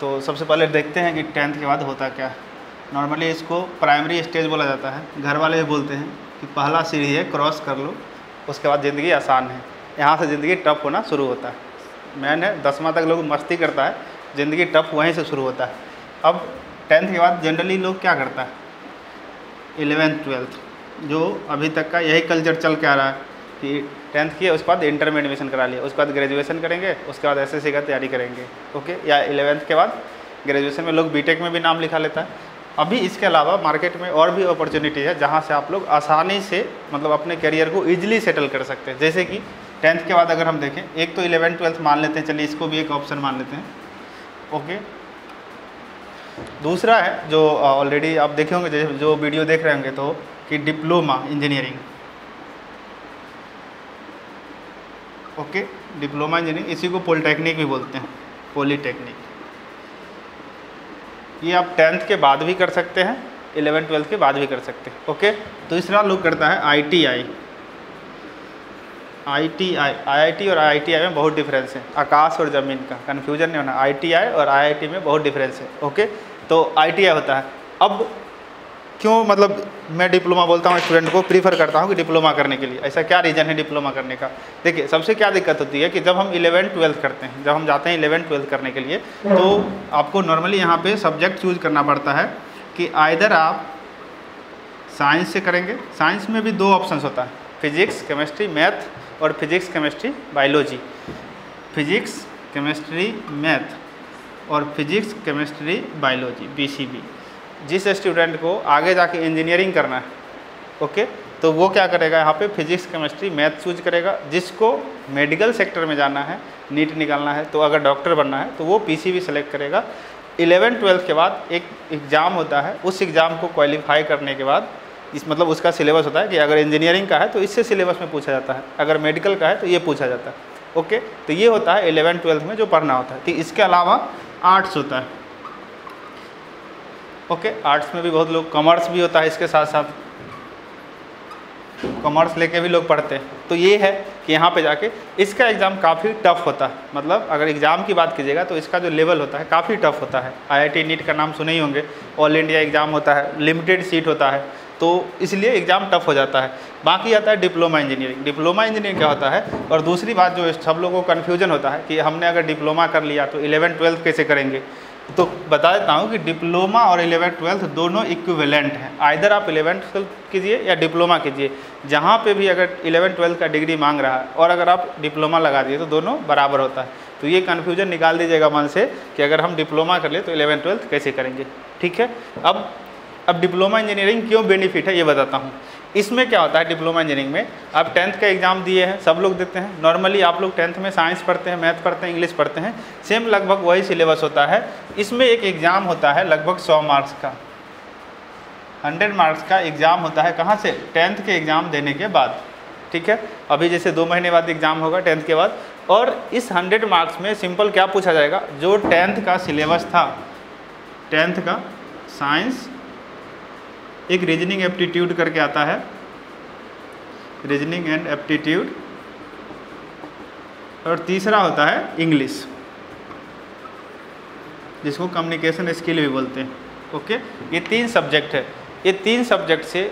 तो सबसे पहले देखते हैं कि 10th के बाद होता क्या है। नॉर्मली इसको प्राइमरी स्टेज बोला जाता है, घर वाले भी बोलते हैं कि पहला सीढ़ी है, क्रॉस कर लो, उसके बाद ज़िंदगी आसान है। यहाँ से ज़िंदगी टफ होना शुरू होता है। मैंने 10वां तक लोग मस्ती करता है, ज़िंदगी टफ वहीं से शुरू होता है। अब 10th के बाद जनरली लोग क्या करता है, 11th 12th, जो अभी तक का यही कल्चर चल के आ रहा है कि 10th किया उसके बाद इंटर में एडमिशन करा लिया, उसके बाद ग्रेजुएशन करेंगे, उसके बाद SSC का तैयारी करेंगे, ओके। या 11th के बाद ग्रेजुएशन में लोग बीटेक में भी नाम लिखा लेता है। अभी इसके अलावा मार्केट में और भी अपॉर्चुनिटी है जहाँ से आप लोग आसानी से मतलब अपने करियर को ईजिली सेटल कर सकते हैं। जैसे कि 10th के बाद अगर हम देखें, एक तो 11th 12th मान लेते हैं, चलिए इसको भी एक ऑप्शन मान लेते हैं, ओके। दूसरा है जो ऑलरेडी आप देखे होंगे, जो वीडियो देख रहे होंगे, तो कि diploma engineering, okay. Diploma engineering, इसी को पॉलिटेक्निक भी बोलते हैं, पॉलीटेक्निक। ये आप 10th के बाद भी कर सकते हैं, 11th 12th के बाद भी कर सकते हैं, ओके। तो तीसरा लोग करता है ITI। IIT और IITI में बहुत डिफरेंस है, आकाश और ज़मीन का, कन्फ्यूजन नहीं होना। ITI और IIT में बहुत डिफरेंस है, ओके। तो ITI होता है। अब क्यों मतलब मैं डिप्लोमा बोलता हूँ, स्टूडेंट को प्रीफर करता हूँ कि डिप्लोमा करने के लिए, ऐसा क्या रीज़न है डिप्लोमा करने का? देखिए, सबसे क्या दिक्कत होती है कि जब हम 11th 12th करते हैं, जब हम जाते हैं 11th 12th करने के लिए, तो आपको नॉर्मली यहाँ पे सब्जेक्ट चूज करना पड़ता है कि आइदर आप साइंस से करेंगे। साइंस में भी 2 ऑप्शंस होता है, फिजिक्स केमिस्ट्री मैथ और physics chemistry biology. Physics chemistry math और फिजिक्स केमिस्ट्री बायोलॉजी, BCB। जिस स्टूडेंट को आगे जाके इंजीनियरिंग करना है, ओके, तो वो क्या करेगा, यहाँ पे फिजिक्स केमिस्ट्री मैथ चूज करेगा। जिसको मेडिकल सेक्टर में जाना है, नीट निकालना है, तो अगर डॉक्टर बनना है तो वो PCB सेलेक्ट करेगा। 11th 12th के बाद एक एग्ज़ाम होता है, उस एग्ज़ाम को क्वालिफाई करने के बाद इस मतलब उसका सिलेबस होता है कि अगर इंजीनियरिंग का है तो इससे सिलेबस में पूछा जाता है, अगर मेडिकल का है तो ये पूछा जाता है, ओके। तो ये होता है 11th 12th में जो पढ़ना होता है। तो इसके अलावा आर्ट्स होता है, ओके। आर्ट्स में भी बहुत लोग, कॉमर्स भी होता है, इसके साथ साथ कॉमर्स लेके भी लोग पढ़ते हैं। तो ये है कि यहाँ पे जाके इसका एग्ज़ाम काफ़ी टफ होता है। मतलब अगर एग्ज़ाम की बात कीजिएगा तो इसका जो लेवल होता है काफ़ी टफ होता है। IIT नीट का नाम सुने ही होंगे, ऑल इंडिया एग्ज़ाम होता है, लिमिटेड सीट होता है, तो इसलिए एग्ज़ाम टफ हो जाता है। बाकी आता है डिप्लोमा इंजीनियरिंग। डिप्लोमा इंजीनियरिंग क्या होता है, और दूसरी बात जो सब लोगों को कन्फ्यूजन होता है कि हमने अगर डिप्लोमा कर लिया तो 11th 12th कैसे करेंगे, तो बता देता हूँ कि डिप्लोमा और 11th 12th दोनों इक्विवेलेंट हैं। आइदर आप 11th 12th कीजिए या डिप्लोमा कीजिए, जहाँ पे भी अगर 11th 12th का डिग्री मांग रहा है और अगर आप डिप्लोमा लगा दिए तो दोनों बराबर होता है। तो ये कन्फ्यूजन निकाल दीजिएगा मन से कि अगर हम डिप्लोमा कर ले तो 11th 12th कैसे करेंगे, ठीक है। अब डिप्लोमा इंजीनियरिंग क्यों बेनिफिट है ये बताता हूँ। इसमें क्या होता है, डिप्लोमा इंजीनियरिंग में आप 10th का एग्ज़ाम दिए हैं, सब लोग देते हैं। नॉर्मली आप लोग 10th में साइंस पढ़ते हैं, मैथ पढ़ते हैं, इंग्लिश पढ़ते हैं, सेम लगभग वही सिलेबस होता है। इसमें एक एग्ज़ाम होता है लगभग 100 मार्क्स का, 100 मार्क्स का एग्ज़ाम होता है। कहाँ से, 10th के एग्ज़ाम देने के बाद, ठीक है। अभी जैसे 2 महीने बाद एग्ज़ाम होगा 10th के बाद, और इस 100 मार्क्स में सिंपल क्या पूछा जाएगा, जो 10th का सिलेबस था, 10th का साइंस, एक रीजनिंग एप्टीट्यूड करके आता है, रीजनिंग एंड एप्टीट्यूड, और तीसरा होता है इंग्लिश, जिसको कम्युनिकेशन स्किल भी बोलते हैं, ओके। ये 3 सब्जेक्ट है। ये 3 सब्जेक्ट से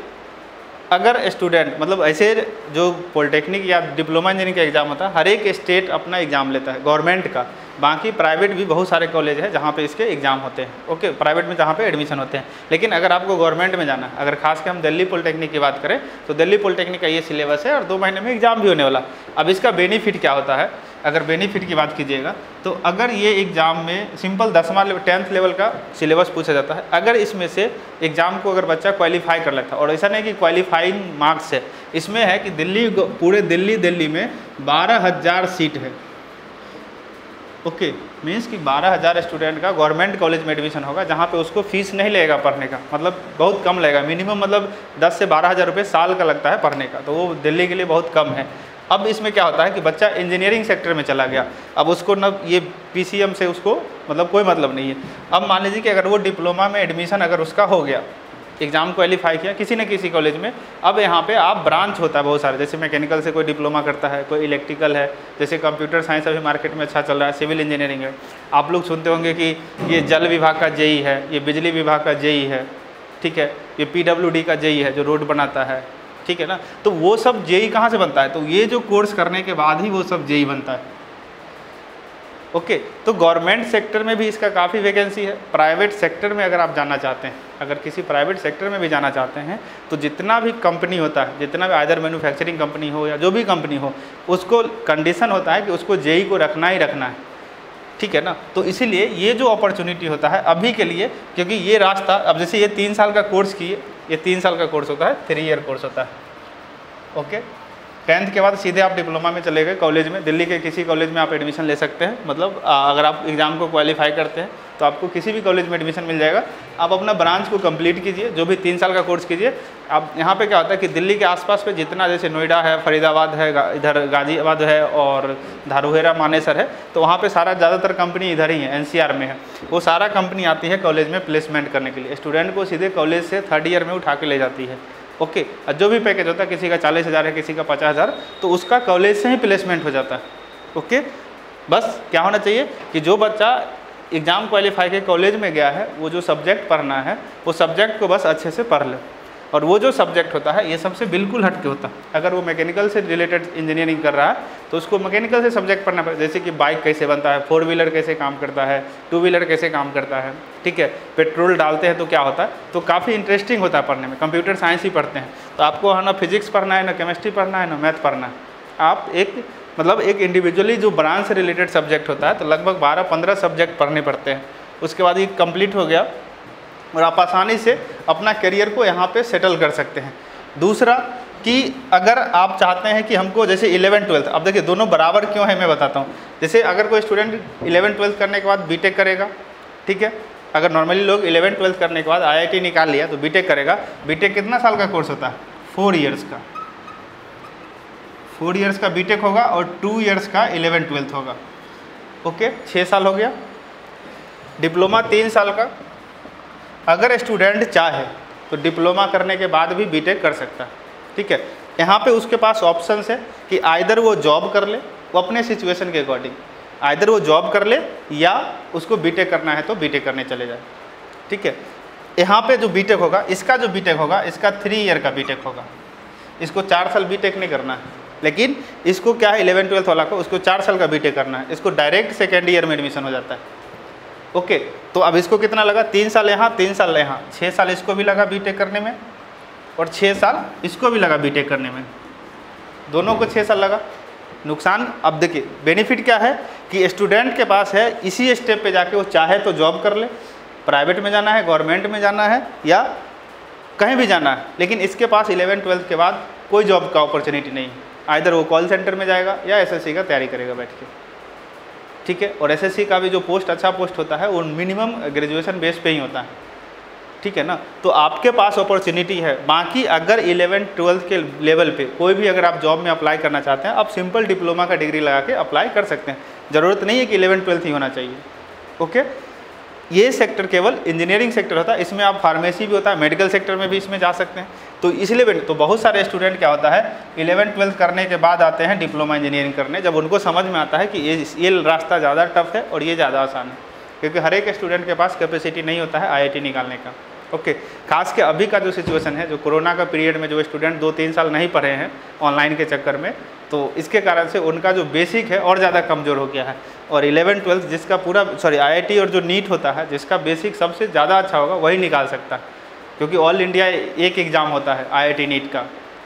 अगर स्टूडेंट मतलब ऐसे जो पॉलिटेक्निक या डिप्लोमा इंजीनियरिंग का एग्ज़ाम होता है, हर एक स्टेट अपना एग्ज़ाम लेता है गवर्नमेंट का। बाकी प्राइवेट भी बहुत सारे कॉलेज हैं जहाँ पे इसके एग्ज़ाम होते हैं, ओके, प्राइवेट में जहाँ पे एडमिशन होते हैं। लेकिन अगर आपको गवर्नमेंट में जाना है, अगर खास के हम दिल्ली पॉलिटेक्निक की बात करें तो दिल्ली पॉलिटेक्निक का ये सिलेबस है और 2 महीने में एग्ज़ाम भी होने वाला। अब इसका बेनिफिट क्या होता है, अगर बेनिफिट की बात कीजिएगा तो अगर ये एग्ज़ाम में सिंपल 10th लेवल का सिलेबस पूछा जाता है, अगर इसमें से एग्ज़ाम को अगर बच्चा क्वालिफाई कर लेता है, और ऐसा नहीं कि क्वालिफाइंग मार्क्स है, इसमें है कि पूरे दिल्ली में 12,000 सीट है, ओके। मीन्स कि 12,000 स्टूडेंट का गवर्नमेंट कॉलेज में एडमिशन होगा, जहाँ पे उसको फीस नहीं लगेगा पढ़ने का, मतलब बहुत कम लगेगा, मिनिमम मतलब 10 से 12,000 रुपये साल का लगता है पढ़ने का, तो वो दिल्ली के लिए बहुत कम है। अब इसमें क्या होता है कि बच्चा इंजीनियरिंग सेक्टर में चला गया, अब उसको न ये PCM से उसको मतलब कोई मतलब नहीं है। अब मान लीजिए कि अगर वो डिप्लोमा में एडमिशन अगर उसका हो गया, एग्ज़ाम क्वालिफाई किया किसी न किसी कॉलेज में, अब यहाँ पे आप ब्रांच होता है बहुत सारे, जैसे मैकेनिकल से कोई डिप्लोमा करता है, कोई इलेक्ट्रिकल है, जैसे कंप्यूटर साइंस अभी मार्केट में अच्छा चल रहा है, सिविल इंजीनियरिंग है। आप लोग सुनते होंगे कि ये जल विभाग का जेई है, ये बिजली विभाग का जेई है, ठीक है, ये PWD का जेई है जो रोड बनाता है, ठीक है ना। तो वो सब जेई कहाँ से बनता है, तो ये जो कोर्स करने के बाद ही वो सब जेई बनता है। ओके, तो गवर्नमेंट सेक्टर में भी इसका काफ़ी वैकेंसी है। प्राइवेट सेक्टर में अगर आप जाना चाहते हैं, अगर किसी प्राइवेट सेक्टर में भी जाना चाहते हैं, तो जितना भी कंपनी होता है, जितना भी आइदर मैन्युफैक्चरिंग कंपनी हो या जो भी कंपनी हो, उसको कंडीशन होता है कि उसको जेई को रखना ही रखना है, ठीक है ना। तो इसीलिए ये जो अपॉर्चुनिटी होता है अभी के लिए, क्योंकि ये रास्ता, अब जैसे ये 3 साल का कोर्स किए, ये 3 साल का कोर्स होता है, 3 ईयर कोर्स होता है। ओके, 10th के बाद सीधे आप डिप्लोमा में चले गए कॉलेज में, दिल्ली के किसी कॉलेज में आप एडमिशन ले सकते हैं। मतलब अगर आप एग्ज़ाम को क्वालिफाई करते हैं तो आपको किसी भी कॉलेज में एडमिशन मिल जाएगा। आप अपना ब्रांच को कंप्लीट कीजिए, जो भी 3 साल का कोर्स कीजिए। आप यहाँ पे क्या होता है कि दिल्ली के आसपास पे जितना, जैसे नोएडा है, फरीदाबाद है, इधर गाज़ियाबाद है और धारूहेरा मानेसर है, तो वहाँ पे सारा ज़्यादातर कंपनी इधर ही है, NCR में है। वो सारा कंपनी आती है कॉलेज में प्लेसमेंट करने के लिए, स्टूडेंट को सीधे कॉलेज से 3rd ईयर में उठा के ले जाती है। ओके, जो भी पैकेज होता है, किसी का 40,000 है, किसी का 50,000, तो उसका कॉलेज से ही प्लेसमेंट हो जाता है। ओके, बस क्या होना चाहिए कि जो बच्चा एग्ज़ाम क्वालिफाई के कॉलेज में गया है, वो जो सब्जेक्ट पढ़ना है वो सब्जेक्ट को बस अच्छे से पढ़ ले। और वो जो सब्जेक्ट होता है ये सबसे बिल्कुल हट के होता है। अगर वो मैकेनिकल से रिलेटेड इंजीनियरिंग कर रहा है तो उसको मैकेनिकल से सब्जेक्ट पढ़ना पड़ेगा, जैसे कि बाइक कैसे बनता है, 4 व्हीलर कैसे काम करता है, 2 व्हीलर कैसे काम करता है, ठीक है, पेट्रोल डालते हैं तो क्या होता है, तो काफ़ी इंटरेस्टिंग होता है पढ़ने में। कंप्यूटर साइंस ही पढ़ते हैं तो आपको ना फिजिक्स पढ़ना है, ना केमिस्ट्री पढ़ना है, ना मैथ पढ़ना है। आप एक इंडिविजुअली जो ब्रांच से रिलेटेड सब्जेक्ट होता है तो लगभग 12-15 सब्जेक्ट पढ़ने पड़ते हैं। उसके बाद ये कंप्लीट हो गया और आप आसानी से अपना करियर को यहाँ पे सेटल कर सकते हैं। दूसरा कि अगर आप चाहते हैं कि हमको जैसे 11th-12th, अब देखिए दोनों बराबर क्यों है मैं बताता हूँ। जैसे अगर कोई स्टूडेंट 11th-12th करने के बाद बीटेक करेगा, ठीक है, अगर नॉर्मली लोग 11th-12th करने के बाद IIT निकाल लिया तो बीटेक करेगा। बीटेक कितना साल का कोर्स होता है? 4 ईयर्स का। 4 ईयर्स का बीटेक होगा और 2 ईयर्स का 11th-12th होगा। ओके, 6 साल हो गया। डिप्लोमा 3 साल का। अगर स्टूडेंट चाहे तो डिप्लोमा करने के बाद भी बीटेक कर सकता है, ठीक है। यहाँ पे उसके पास ऑप्शंस है कि आइदर वो जॉब कर ले, वो अपने सिचुएशन के अकॉर्डिंग आइदर वो जॉब कर ले या उसको बीटेक करना है तो बीटेक करने चले जाए, ठीक है। यहाँ पे जो बीटेक होगा, इसका जो बीटेक होगा, इसका 3 ईयर का बीटेक होगा। इसको 4 साल बीटेक नहीं करना है, लेकिन इसको क्या है 11th-12th वाला को उसको 4 साल का बीटेक करना है। इसको डायरेक्ट 2nd ईयर में एडमिशन हो जाता है। ओके, तो अब इसको कितना लगा? 3 साल यहाँ, 3 साल यहाँ, 6 साल इसको भी लगा बीटेक करने में और 6 साल इसको भी लगा बीटेक करने में। दोनों को 6 साल लगा। नुकसान, अब देखिए बेनिफिट क्या है कि स्टूडेंट के पास है इसी स्टेप पे जाके वो चाहे तो जॉब कर ले, प्राइवेट में जाना है, गवर्नमेंट में जाना है या कहीं भी जाना है, लेकिन इसके पास 11th-12th के बाद कोई जॉब का अपॉर्चुनिटी नहीं है। आइदर वो कॉल सेंटर में जाएगा या SSC का तैयारी करेगा बैठ के, ठीक है। और SSC का भी जो पोस्ट अच्छा पोस्ट होता है वो मिनिमम ग्रेजुएशन बेस पे ही होता है, ठीक है ना। तो आपके पास अपॉर्चुनिटी है। बाकी अगर 11th-12th के लेवल पे कोई भी अगर आप जॉब में अप्लाई करना चाहते हैं, आप सिंपल डिप्लोमा का डिग्री लगा के अप्लाई कर सकते हैं। ज़रूरत नहीं है कि 11th-12th ही होना चाहिए। ओके, ये सेक्टर केवल इंजीनियरिंग सेक्टर होता है, इसमें आप फार्मेसी भी होता है, मेडिकल सेक्टर में भी इसमें जा सकते हैं। तो इसलिए तो बहुत सारे स्टूडेंट क्या होता है 11th-12th करने के बाद आते हैं डिप्लोमा इंजीनियरिंग करने, जब उनको समझ में आता है कि ये रास्ता ज़्यादा टफ है और ये ज़्यादा आसान है, क्योंकि हर एक स्टूडेंट के पास कैपेसिटी नहीं होता है IIT निकालने का। ओके, खास के अभी का जो सिचुएशन है, जो कोरोना का पीरियड में जो स्टूडेंट 2-3 साल नहीं पढ़े हैं ऑनलाइन के चक्कर में, तो इसके कारण से उनका जो बेसिक है और ज़्यादा कमज़ोर हो गया है। और 11th-12th जिसका IIT और जो नीट होता है, जिसका बेसिक सबसे ज़्यादा अच्छा होगा वही निकाल सकता है, क्योंकि ऑल इंडिया एक एग्ज़ाम होता है IIT नीट का।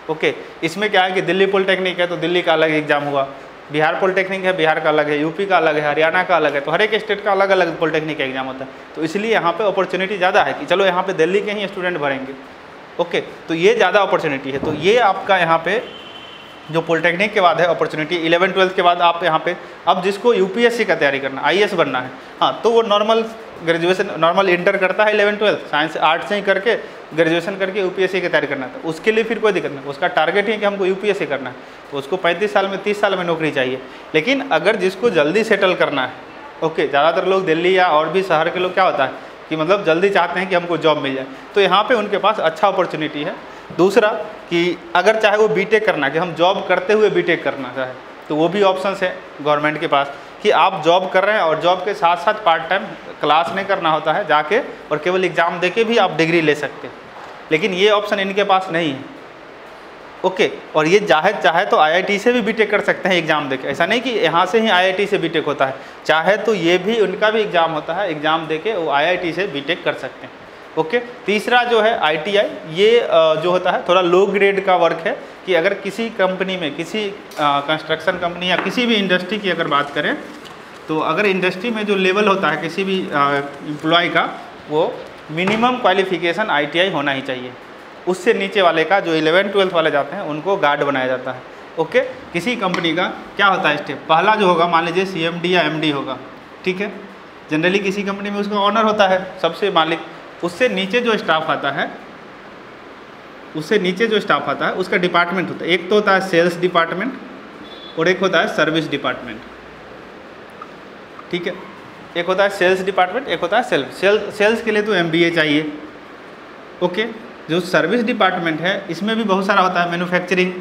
ओके, इसमें क्या है कि दिल्ली पॉलिटेक्निक है तो दिल्ली का अलग एग्ज़ाम हुआ, बिहार पॉलिटेक्निक है बिहार का अलग है, यूपी का अलग है, हरियाणा का अलग है, तो हर एक स्टेट का अलग अलग पॉलिटेक्निक का एग्ज़ाम होता है। तो इसलिए यहाँ पे अपॉर्चुनिटी ज़्यादा है कि चलो यहाँ पे दिल्ली के ही स्टूडेंट भरेंगे। ओके, तो ये ज़्यादा अपॉर्चुनिटी है। तो ये आपका यहाँ पे जो पॉलिटेक्निक के बाद है अपॉर्चुनिटी, 11th-12th के बाद आप यहाँ पे, अब जिसको UPSC का तैयारी करना, IAS बनना है, हाँ, तो वो नॉर्मल ग्रेजुएशन नॉर्मल इंटर करता है 11th-12th साइंस आर्ट्स से ही करके ग्रेजुएशन करके UPSC की तैयारी करना था। उसके लिए फिर कोई दिक्कत नहीं, उसका टारगेट ही कि हमको UPSC करना है, तो उसको 35 साल में 30 साल में नौकरी चाहिए। लेकिन अगर जिसको जल्दी सेटल करना है, ओके, ज़्यादातर लोग दिल्ली या और भी शहर के लोग क्या होता है कि मतलब जल्दी चाहते हैं कि हमको जॉब मिल जाए, तो यहाँ पे उनके पास अच्छा अपॉर्चुनिटी है। दूसरा कि अगर चाहे वो बीटेक करना, कि हम जॉब करते हुए बीटेक करना चाहे, तो वो भी ऑप्शंस है गवर्नमेंट के पास कि आप जॉब कर रहे हैं और जॉब के साथ साथ पार्ट टाइम क्लास नहीं करना होता है जाके, और केवल एग्ज़ाम देके भी आप डिग्री ले सकते हैं। लेकिन ये ऑप्शन इनके पास नहीं है। ओके, और ये चाहे तो आईआईटी से भी बीटेक कर सकते हैं एग्ज़ाम देके, ऐसा नहीं कि यहाँ से ही आईआईटी से बीटेक होता है, चाहे तो ये भी उनका भी एग्ज़ाम होता है, एग्ज़ाम देके वो आईआईटी से बीटेक कर सकते हैं। ओके, तीसरा जो है आईटीआई, ये जो होता है थोड़ा लो ग्रेड का वर्क है कि अगर किसी कंपनी में, किसी कंस्ट्रक्शन कंपनी या किसी भी इंडस्ट्री की अगर बात करें, तो अगर इंडस्ट्री में जो लेवल होता है किसी भी एम्प्लॉय का, वो मिनिमम क्वालिफिकेशन आईटीआई होना ही चाहिए। उससे नीचे वाले का, जो 11th-12th वाले जाते हैं, उनको गार्ड बनाया जाता है। ओके, किसी कंपनी का क्या होता है स्टेप, पहला जो होगा मान लीजिए सीएमडी या एमडी होगा, ठीक है, जनरली किसी कंपनी में उसका ऑनर होता है, सबसे मालिक। उससे नीचे जो स्टाफ आता है, उसका डिपार्टमेंट होता है। एक तो होता है सेल्स डिपार्टमेंट और एक होता है सर्विस डिपार्टमेंट, ठीक है। एक होता है सेल्स डिपार्टमेंट, एक होता है सेल्स के लिए तो एमबीए चाहिए। ओके, जो सर्विस डिपार्टमेंट है इसमें भी बहुत सारा होता है, मैन्युफैक्चरिंग।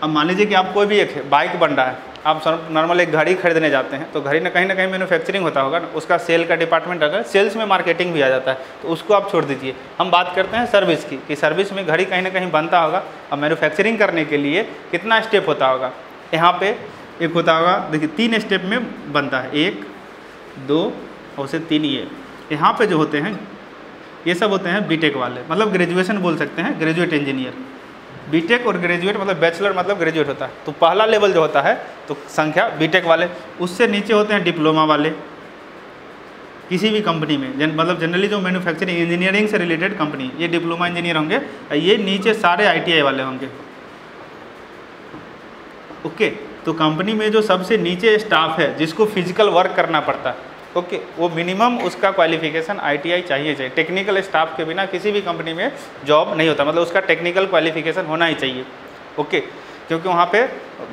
अब मान लीजिए कि आप कोई भी एक बाइक बन रहा है, आप नॉर्मल एक घड़ी खरीदने जाते हैं, तो घड़ी में कहीं ना कहीं मैन्युफैक्चरिंग होता होगा ना, उसका सेल का डिपार्टमेंट अगर सेल्स में मार्केटिंग भी आ जाता है, तो उसको आप छोड़ दीजिए। हम बात करते हैं सर्विस की, कि सर्विस में घड़ी कहीं ना कहीं बनता होगा। अब मैन्युफैक्चरिंग करने के लिए कितना स्टेप होता होगा, यहाँ पे एक होता होगा, देखिए 3 स्टेप में बनता है, 1 2 और से 3 ये। यहाँ पे जो होते हैं ये सब होते हैं बीटेक वाले, मतलब ग्रेजुएशन बोल सकते हैं, ग्रेजुएट इंजीनियर। बीटेक और ग्रेजुएट मतलब बैचलर मतलब ग्रेजुएट होता है, तो पहला लेवल जो होता है तो संख्या बीटेक वाले। उससे नीचे होते हैं डिप्लोमा वाले किसी भी कंपनी में, मतलब जनरली जो मैन्युफैक्चरिंग इंजीनियरिंग से रिलेटेड कंपनी, ये डिप्लोमा इंजीनियर होंगे। ये नीचे सारे आईटीआई वाले होंगे। ओके, तो कंपनी में जो सबसे नीचे स्टाफ है जिसको फिजिकल वर्क करना पड़ता है, ओके, वो मिनिमम उसका क्वालिफिकेशन आईटीआई चाहिए। टेक्निकल स्टाफ के बिना किसी भी कंपनी में जॉब नहीं होता, मतलब उसका टेक्निकल क्वालिफिकेशन होना ही चाहिए। ओके, क्योंकि वहाँ पे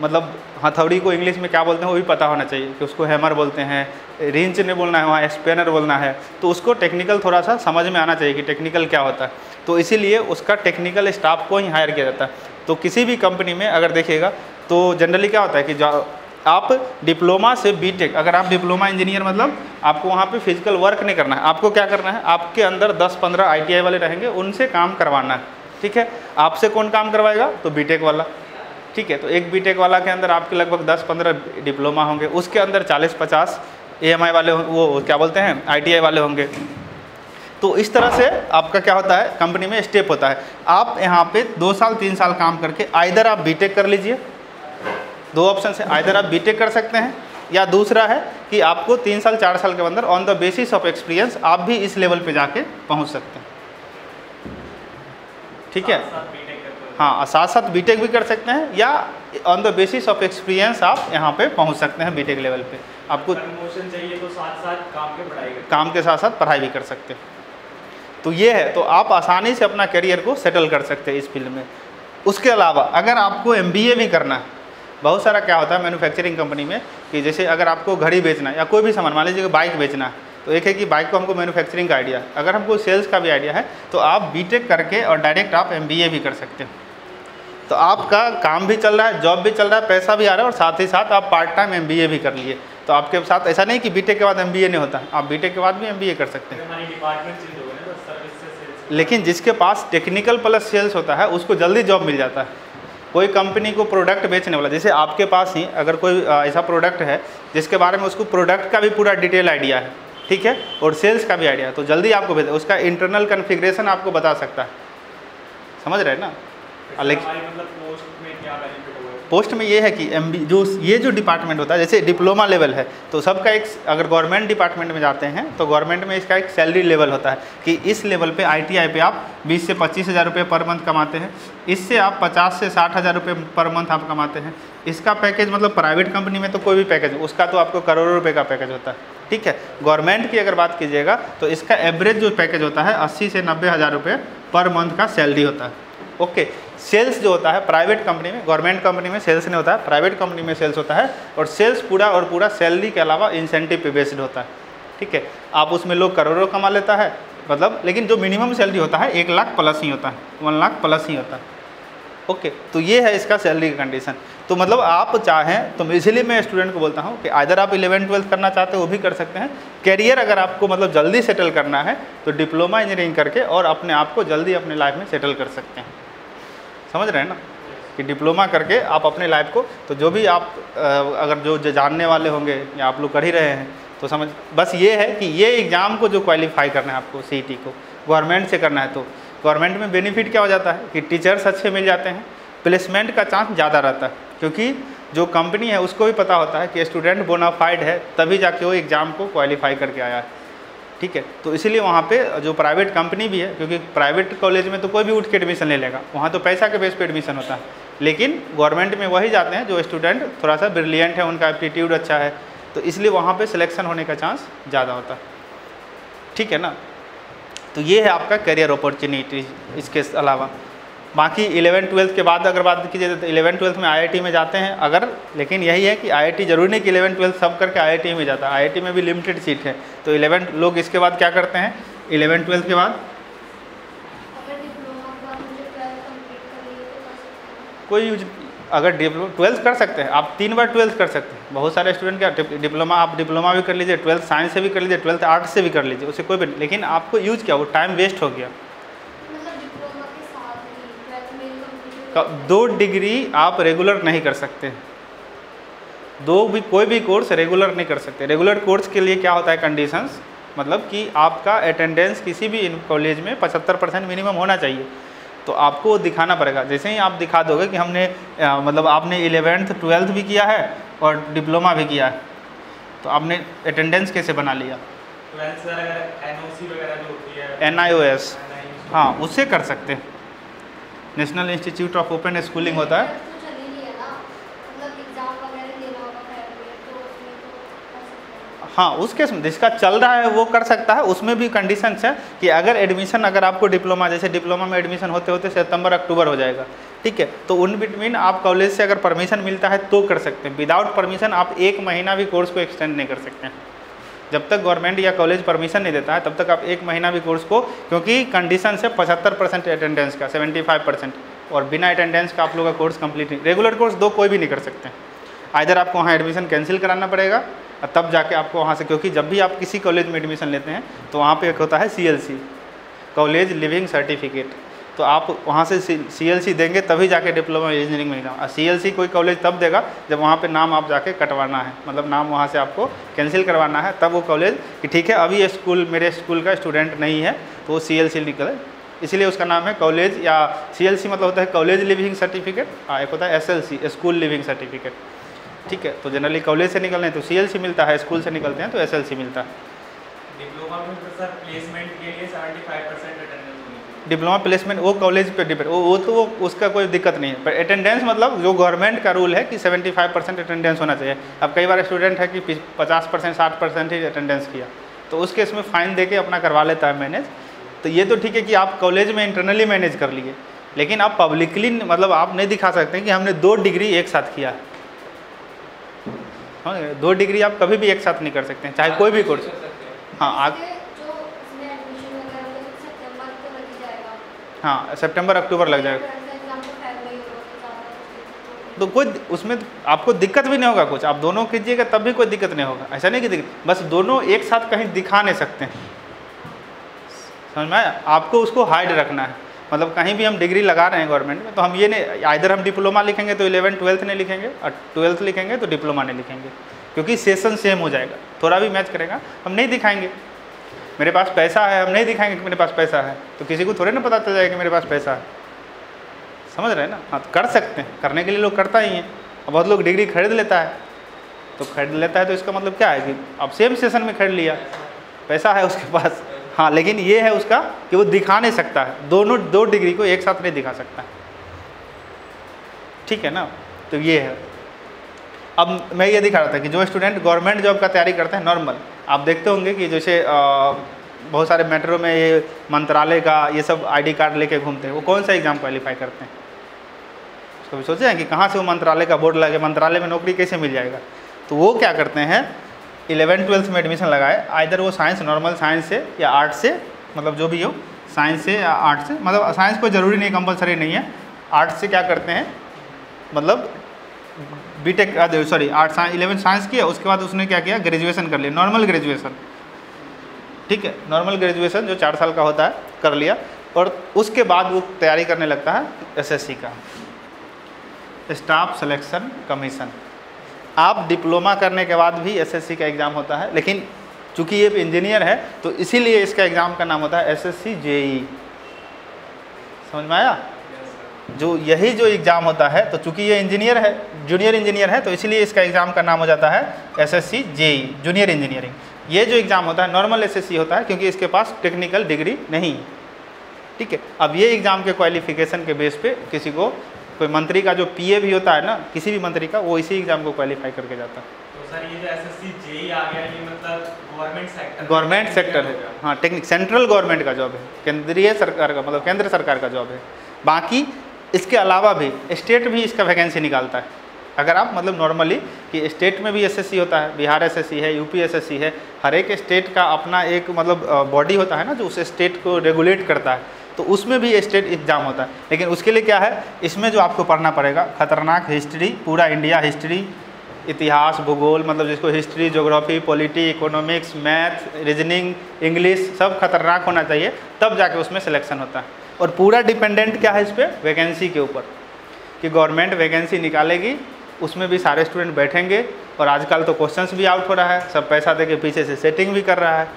मतलब हथौड़ी को इंग्लिश में क्या बोलते हैं वो भी पता होना चाहिए, कि उसको हैमर बोलते हैं, रिंच नहीं बोलना है, वहाँ स्पेनर बोलना है, तो उसको टेक्निकल थोड़ा सा समझ में आना चाहिए कि टेक्निकल क्या होता है। तो इसीलिए उसका टेक्निकल स्टाफ को ही हायर किया जाता है। तो किसी भी कंपनी में अगर देखिएगा तो जनरली क्या होता है कि आप डिप्लोमा से बीटेक, अगर आप डिप्लोमा इंजीनियर मतलब आपको वहाँ पे फिजिकल वर्क नहीं करना है, आपको क्या करना है, आपके अंदर 10-15 आईटीआई वाले रहेंगे, उनसे काम करवाना है। ठीक है, आपसे कौन काम करवाएगा, तो बीटेक वाला। ठीक है, तो एक बीटेक वाला के अंदर आपके लगभग 10-15 डिप्लोमा होंगे, उसके अंदर 40-50 एएमआई वाले, वो क्या बोलते हैं आईटीआई वाले होंगे। तो इस तरह से आपका क्या होता है, कंपनी में स्टेप होता है। आप यहाँ पे 2 साल 3 साल काम करके आइदर आप बीटेक कर लीजिए, 2 ऑप्शन है, आइदर आप बीटेक कर सकते हैं, या दूसरा है कि आपको 3 साल 4 साल के अंदर on the basis of experience आप भी इस लेवल पे जाके पहुँच सकते हैं। ठीक है, हाँ, साथ साथ बीटेक भी कर सकते हैं, या on the basis of experience आप यहाँ पे पहुँच सकते हैं बीटेक लेवल पे। आपको प्रमोशन चाहिए तो साथ साथ काम के साथ साथ पढ़ाई भी कर सकते हैं। तो ये है, तो आप आसानी से अपना करियर को सेटल कर सकते हैं इस फील्ड में। उसके अलावा अगर आपको एमबीए भी करना है, बहुत सारा क्या होता है मैन्युफैक्चरिंग कंपनी में कि जैसे अगर आपको घड़ी बेचना है या कोई भी सामान, मान लीजिए बाइक बेचना है, तो एक है कि बाइक को हमको मैन्युफैक्चरिंग का आइडिया है, अगर हमको सेल्स का भी आइडिया है तो आप बीटेक करके और डायरेक्ट आप एमबीए भी कर सकते हैं। तो आपका काम भी चल रहा है, जॉब भी चल रहा है, पैसा भी आ रहा है, और साथ ही साथ आप पार्ट टाइम एमबीए भी कर लिए। तो आपके साथ ऐसा नहीं कि बीटेक के बाद एमबीए नहीं होता, आप बीटेक के बाद भी एमबीए कर सकते हैं। लेकिन जिसके पास टेक्निकल प्लस सेल्स होता है उसको जल्दी जॉब मिल जाता है। कोई कंपनी को प्रोडक्ट बेचने वाला, जैसे आपके पास ही अगर कोई ऐसा प्रोडक्ट है जिसके बारे में उसको प्रोडक्ट का भी पूरा डिटेल आइडिया है, ठीक है, और सेल्स का भी आइडिया है, तो जल्दी आपको भेज, उसका इंटरनल कॉन्फ़िगरेशन आपको बता सकता है। समझ रहे हैं ना? मतलब पोस्ट में ये है कि ये जो डिपार्टमेंट होता है, जैसे डिप्लोमा लेवल है तो सबका एक, अगर गवर्नमेंट डिपार्टमेंट में जाते हैं तो गवर्नमेंट में इसका एक सैलरी लेवल होता है कि इस लेवल पे आईटीआई पे आप 20 से 25 हज़ार रुपये पर मंथ कमाते हैं, इससे आप 50 से 60 हज़ार रुपये पर मंथ आप कमाते हैं। इसका पैकेज मतलब प्राइवेट कंपनी में तो कोई भी पैकेज, उसका तो आपको करोड़ों रुपये का पैकेज होता है। ठीक है, गवर्नमेंट की अगर बात कीजिएगा तो इसका एवरेज जो पैकेज होता है 80 से 90 हज़ार रुपये पर मंथ का सैलरी होता है। ओके, सेल्स जो होता है प्राइवेट कंपनी में, गवर्नमेंट कंपनी में सेल्स नहीं होता है, प्राइवेट कंपनी में सेल्स होता है, और सेल्स पूरा और पूरा सैलरी के अलावा इंसेंटिव पे बेस्ड होता है। ठीक है। आप उसमें लोग करोड़ों कमा लेता है, मतलब लेकिन जो मिनिमम सैलरी होता है 1 लाख प्लस ही होता है, 1 लाख प्लस ही होता है। ओके, तो ये है इसका सैलरी का कंडीशन। तो मतलब आप चाहें तो इसीलिए मैं स्टूडेंट को बोलता हूँ कि आइदर आप 11th-12th करना चाहते हो वो भी कर सकते हैं। कैरियर अगर आपको मतलब जल्दी सेटल करना है तो डिप्लोमा इंजीनियरिंग करके और अपने आप को जल्दी अपने लाइफ में सेटल कर सकते हैं। समझ रहे हैं ना कि डिप्लोमा करके आप अपने लाइफ को, तो जो भी आप अगर जो जानने वाले होंगे या आप लोग कर ही रहे हैं तो समझ, बस ये है कि ये एग्ज़ाम को जो क्वालिफाई करना है आपको CET को गवर्नमेंट से करना है, तो गवर्नमेंट में बेनिफिट क्या हो जाता है कि टीचर्स अच्छे मिल जाते हैं, प्लेसमेंट का चांस ज़्यादा रहता है, क्योंकि जो कंपनी है उसको भी पता होता है कि स्टूडेंट बोनाफाइड है तभी जाके वो एग्ज़ाम को क्वालिफाई करके आया है। ठीक है, तो इसीलिए वहाँ पे जो प्राइवेट कंपनी भी है, क्योंकि प्राइवेट कॉलेज में तो कोई भी उठ के एडमिशन ले लेगा, वहाँ तो पैसा के बेस पे एडमिशन होता है, लेकिन गवर्नमेंट में वही जाते हैं जो स्टूडेंट थोड़ा सा ब्रिलियंट है, उनका एप्टीट्यूड अच्छा है, तो इसलिए वहाँ पे सिलेक्शन होने का चांस ज़्यादा होता है। ठीक है ना, तो ये है आपका करियर अपॉर्चुनिटी। इसके अलावा बाकी 11th-12th के बाद अगर बात कीजिए तो 11th-12th में IIT में जाते हैं अगर, लेकिन यही है कि IIT जरूरी नहीं कि 11th-12th सब करके IIT में जाता है, IIT में भी लिमिटेड सीट है। तो 11 लोग इसके बाद क्या करते हैं, 11th-12th के बाद कोई यूज, अगर 12th कर सकते हैं आप, 3 बार 12th कर सकते हैं। बहुत सारे स्टूडेंट क्या डिप्लोमा, आप डिप्लोमा भी कर लीजिए, 12th साइंस से भी कर लीजिए, 12th आर्ट्स से भी कर लीजिए, उससे कोई भी नहीं, लेकिन आपको यूज क्या, वो टाइम वेस्ट हो गया। 2 डिग्री आप रेगुलर नहीं कर सकते, कोई भी कोर्स रेगुलर नहीं कर सकते। रेगुलर कोर्स के लिए क्या होता है कंडीशंस, मतलब कि आपका अटेंडेंस किसी भी कॉलेज में 75% मिनिमम होना चाहिए, तो आपको दिखाना पड़ेगा। जैसे ही आप दिखा दोगे कि हमने मतलब आपने 11th-12th भी किया है और डिप्लोमा भी किया है, तो आपने अटेंडेंस कैसे बना लिया, NOC वगैरह जो होती है, NIOS, हाँ उससे कर सकते हैं। National institute of open schooling होता है, हाँ उसके जिसका चल रहा है वो कर सकता है। उसमें भी कंडीशंस है कि अगर एडमिशन, अगर आपको डिप्लोमा, जैसे डिप्लोमा में एडमिशन होते होते सितंबर-अक्टूबर हो जाएगा, ठीक है, तो उन बिटवीन आप कॉलेज से अगर परमिशन मिलता है तो कर सकते हैं। विदाउट परमिशन आप 1 महीना भी कोर्स को एक्सटेंड नहीं कर सकते हैं। जब तक गवर्नमेंट या कॉलेज परमिशन नहीं देता है तब तक आप 1 महीना भी कोर्स को, क्योंकि कंडीशन है 75% अटेंडेंस का, 75%, और बिना अटेंडेंस का आप लोग का कोर्स कंप्लीट नहीं, रेगुलर कोर्स कोई भी नहीं कर सकते हैं। आइदर आपको वहाँ एडमिशन कैंसिल कराना पड़ेगा और तब जाके आपको वहाँ से, क्योंकि जब भी आप किसी कॉलेज में एडमिशन लेते हैं तो वहाँ पे एक होता है CLC, कॉलेज लिविंग सर्टिफिकेट, तो आप वहाँ से CLC देंगे तभी जाके डिप्लोमा इंजीनियरिंग में जाओ। CLC कोई कॉलेज तब देगा जब वहाँ पे नाम आप जाके कटवाना है, मतलब नाम वहाँ से आपको कैंसिल करवाना है, तब वो कॉलेज कि ठीक है अभी ये स्कूल मेरे स्कूल का स्टूडेंट नहीं है तो वो CLC निकले, इसलिए उसका नाम है कॉलेज, या CLC मतलब होता है कॉलेज लिविंग सर्टिफिकेट, एक होता है SLC, स्कूल लिविंग सर्टिफिकेट। ठीक है, तो जनरली कॉलेज से निकलने हैं तो CLC मिलता है, स्कूल से निकलते हैं तो SLC मिलता है। डिप्लोमा में सर प्लेसमेंट के लिए 75% अटेंडेंस होनी चाहिए। डिप्लोमा प्लेसमेंट वो कॉलेज पे डिपेंड, वो तो उसका कोई दिक्कत नहीं है, पर अटेंडेंस मतलब जो गवर्नमेंट का रूल है कि 75% अटेंडेंस होना चाहिए। अब कई बार स्टूडेंट है कि 50% 60% ही अटेंडेंस किया, तो उस केस में फ़ाइन दे के अपना करवा लेता है मैनेज। तो ये तो ठीक है कि आप कॉलेज में इंटरनली मैनेज कर लिए, लेकिन आप पब्लिकली मतलब आप नहीं दिखा सकते कि हमने 2 डिग्री एक साथ किया। हाँ, 2 डिग्री आप कभी भी एक साथ नहीं कर सकते हैं, चाहे कोई भी कोर्स। हाँ आप, हाँ सितंबर-अक्टूबर लग जाएगा, तो कोई उसमें आपको दिक्कत भी नहीं होगा कुछ, आप दोनों कीजिएगा तब भी कोई दिक्कत नहीं होगा। ऐसा नहीं कि बस दोनों एक साथ कहीं दिखा नहीं सकते हैं, समझ में आया? आपको उसको हाइड रखना है, मतलब कहीं भी हम डिग्री लगा रहे हैं गवर्नमेंट में तो हम ये नहीं, आइदर हम डिप्लोमा लिखेंगे तो 11th-12th नहीं लिखेंगे और 12th लिखेंगे तो डिप्लोमा नहीं लिखेंगे, क्योंकि सेशन सेम हो जाएगा, थोड़ा भी मैच करेगा। हम नहीं दिखाएंगे मेरे पास पैसा है, हम नहीं दिखाएंगे कि मेरे पास पैसा है, तो किसी को थोड़े ना पता चल जाएगा कि मेरे पास पैसा है। समझ रहे हैं ना? हाँ, तो कर सकते हैं, करने के लिए लोग करता ही हैं। अब बहुत लोग डिग्री खरीद लेता है, तो खरीद लेता है तो इसका मतलब क्या है कि अब सेम सेशन में खरीद लिया, पैसा है उसके पास। हाँ, लेकिन ये है उसका कि वो दिखा नहीं सकता है, दोनों 2 डिग्री को एक साथ नहीं दिखा सकता है। ठीक है ना? तो ये है। अब मैं ये दिखा रहा था कि जो स्टूडेंट गवर्नमेंट जॉब का तैयारी करते हैं नॉर्मल, आप देखते होंगे कि जैसे बहुत सारे मेट्रो में ये मंत्रालय का ये सब ID कार्ड लेके घूमते हैं, वो कौन सा एग्ज़ाम क्वालिफाई करते हैं? कभी सोचे हैं कि कहाँ से वो मंत्रालय का बोर्ड लगे, मंत्रालय में नौकरी कैसे मिल जाएगा? तो वो क्या करते हैं 11th-12th में एडमिशन लगाए, आइदर वो साइंस नॉर्मल साइंस से या आर्ट से, मतलब जो भी हो, साइंस से या आर्ट से, मतलब साइंस कोई ज़रूरी नहीं, कंपलसरी नहीं है। आर्ट से क्या करते हैं, मतलब बीटेक सॉरी आर्ट 11 साइंस किया, उसके बाद उसने क्या किया, ग्रेजुएशन कर लिया, नॉर्मल ग्रेजुएशन, ठीक है, नॉर्मल ग्रेजुएशन जो 4 साल का होता है कर लिया, और उसके बाद वो तैयारी करने लगता है एसएससी का, स्टाफ सिलेक्शन कमीशन। आप डिप्लोमा करने के बाद भी एसएससी का एग्ज़ाम होता है, लेकिन चूँकि ये इंजीनियर है तो इसीलिए इसका एग्ज़ाम का नाम होता है एसएससी जेई। समझ में आया? जो यही जो एग्ज़ाम होता है, तो चूँकि ये इंजीनियर है, जूनियर इंजीनियर है, तो इसीलिए इसका एग्ज़ाम का नाम हो जाता है एसएससी जेई, जूनियर इंजीनियरिंग। ये जो एग्ज़ाम होता है नॉर्मल एसएससी होता है, क्योंकि इसके पास टेक्निकल डिग्री नहीं है, ठीक है। अब ये एग्ज़ाम के क्वालिफिकेशन के बेस पे किसी को, कोई मंत्री का जो पीए भी होता है ना, किसी भी मंत्री का, वो इसी एग्ज़ाम को क्वालिफाई करके जाता है। तो सर ये जो एसएससी जेई आ गया, ये मतलब गवर्नमेंट सेक्टर है, हाँ, टेक्निक सेंट्रल गवर्नमेंट का जॉब है, केंद्रीय सरकार का, मतलब केंद्र सरकार का जॉब है। बाकी इसके अलावा भी स्टेट भी इसका वैकेंसी निकालता है। अगर आप मतलब नॉर्मली कि स्टेट में भी एसएससी होता है, बिहार एसएससी है, यूपी एसएससी है, हर एक स्टेट का अपना एक मतलब बॉडी होता है ना, जो उस स्टेट को रेगुलेट करता है, तो उसमें भी स्टेट एग्ज़ाम होता है। लेकिन उसके लिए क्या है, इसमें जो आपको पढ़ना पड़ेगा, खतरनाक हिस्ट्री, पूरा इंडिया हिस्ट्री, इतिहास, भूगोल, मतलब जिसको history, geography, polity, economics, math, reasoning, English, सब खतरनाक होना चाहिए, तब जाके उसमें सिलेक्शन होता है। और पूरा डिपेंडेंट क्या है इस पर, वैकेंसी के ऊपर, कि गवर्नमेंट वैकेंसी निकालेगी, उसमें भी सारे स्टूडेंट बैठेंगे। और आजकल तो क्वेश्चंस भी आउट हो रहा है, सब पैसा दे के पीछे से सेटिंग भी कर रहा है।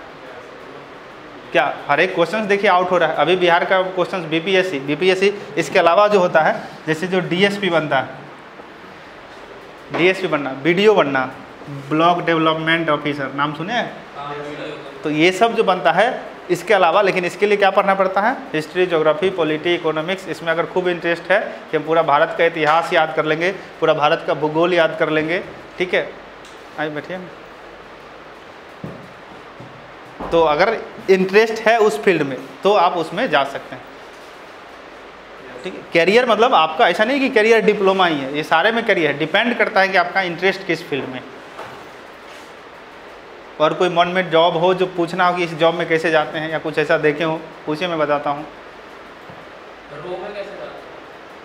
क्या हर एक क्वेश्चंस देखिए आउट हो रहा है। अभी बिहार का क्वेश्चंस बीपीएससी, इसके अलावा जो होता है, जैसे जो डीएसपी बनता है, डीएसपी बनना, बीडीओ बनना, ब्लॉक डेवलपमेंट ऑफिसर, नाम सुने हैं? तो ये सब जो बनता है इसके अलावा, लेकिन इसके लिए क्या पढ़ना पड़ता है, हिस्ट्री, ज्योग्राफी, पॉलिटी, इकोनॉमिक्स। इसमें अगर खूब इंटरेस्ट है कि हम पूरा भारत का इतिहास याद कर लेंगे, पूरा भारत का भूगोल याद कर लेंगे, ठीक है, आइए बैठिए। तो अगर इंटरेस्ट है उस फील्ड में तो आप उसमें जा सकते हैं, ठीक है। कैरियर मतलब आपका ऐसा नहीं कि कैरियर डिप्लोमा ही है, ये सारे में कैरियर है, डिपेंड करता है कि आपका इंटरेस्ट किस फील्ड में। और कोई मन में जॉब हो जो पूछना हो कि इस जॉब में कैसे जाते हैं, या कुछ ऐसा देखे हो, पूछिए, मैं बताता हूँ।